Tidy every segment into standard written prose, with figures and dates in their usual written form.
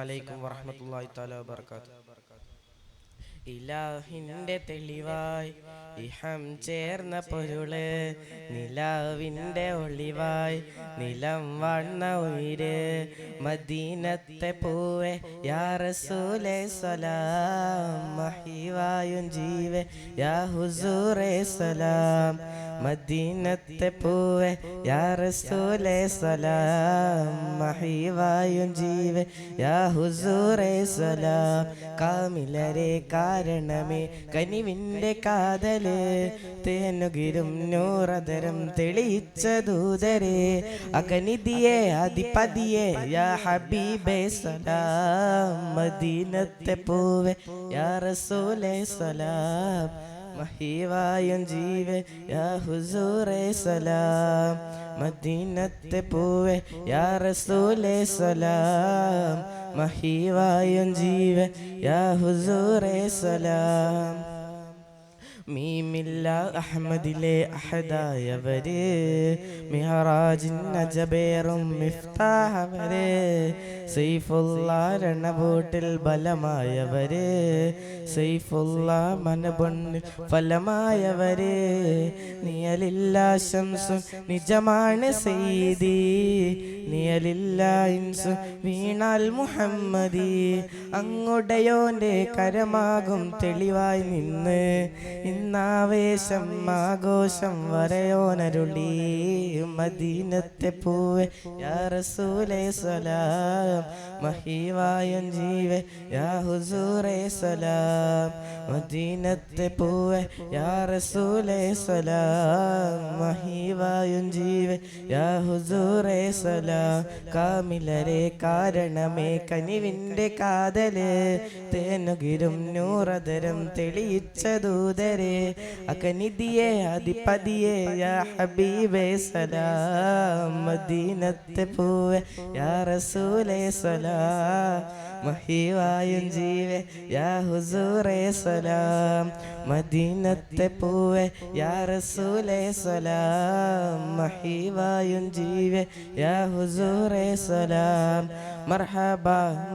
അലൈക്കും വറഹ്മത്തുള്ളാഹി തആല വബറകാതുഹു. ഇലാഹിന്റെ തെളിവായി ഇഹം ചേർന്ന പൊരുള്, നിലാവിൻ്റെ ഒളിവായി നിലം വാഴ്ന്ന ഉയിര്, മദീനത്തെ പൂവേ യാ റസൂലേ സലാം, മഹിവായും ജീവേ യാ ഹുസൂറേ സലാം. മദീനത്തെ പൂവേ യാ റസൂലേ സലാം, മഹിവായും ജീവേ യാ ഹുസൂറേ സലാം. കാമിലരെ കാരണമേ കനിവിൻ്റെ കാതല്, തേനുകിരും നൂറതരം തെളിയിച്ച ദൂതരെ, അകനിധിയെ അധിപതിയെ യാ ഹബീബേ സലാം. മദീനത്തെ പൂവേ യാ റസൂലേ സലാം, മഹിവായും ജീവേ യാ ഹുസൂറേ സലാം. മദീനത്തെ പൂവേ യാ റസൂലേ സലാം, മഹിവായും ജീവേ യാ ഹുസൂറേ സലാം. മീമില്ല അഹമ്മദിലെ അഹദായവര്, മിഹറാജിൻ അജബേറും മിഫ്താഹവര്, സൈഫുള്ള രണബോട്ടിൽ ബലമായവര്, സൈഫുള്ള മനബൊണ്ണിൽ ഫലമായവര്, നിയലില്ല ശംസും നിജമാണ് സെയ്തി, നിയലില്ല ഇൻസും വീണാൽ മുഹമ്മദി. അങ്ങുടയോന്റെ കരമാകും തെളിവായി നിന്ന്, ഇന്നാവേശം ആഘോഷം വരയോനരുളി. മദീനത്തെ പൂവേ യാ റസൂലേ സലാം, മഹിവായും ജീവേ യാ ഹുസൂറേ സലാം. മദീനത്തെ പൂവേ യാ റസൂലേ സലാം, മഹിവായും ജീവേ യാ ഹുസൂറേ സലാം. കാമിലരെ കാരണമേ കനിവിൻ്റെ കാതല്, തേനുകിരും നൂറതരം തെളിയിച്ച ദൂതരെ, അകനിധിയെ അധിപതിയെ യാ ഹബീബേ സലാം. മദീനത്തെ പൂവേ യാ റസൂലേ സലാം, മഹിവായും ജീവേ യാ ഹുസൂറേ സലാം. മദീനത്തെ പൂവേ യാ റസൂലേ സലാം, മഹിവായും ജീവേ യാ ഹുസൂറേ സലാം. മർഹബ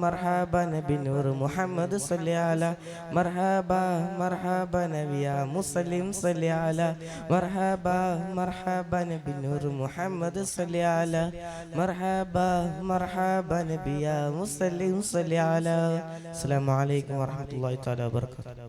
മർഹബ നബി നൂർ മുഹമ്മദ് സല്ലി അലാ, മർഹബ മർഹബ നബി യാ മുസ്ലിം സല്ലി അലാ, മർഹബ മർഹബ നബി നൂർ മുഹമ്മദ് സല്ലി അലാ, മർഹബ മർഹബ നബി യാ മുസ്ലിം സല്ലി അലാ. അസ്സലാമു അലൈക്കും വറഹ്മത്തുള്ളാഹി തആല വബറകാതുഹു.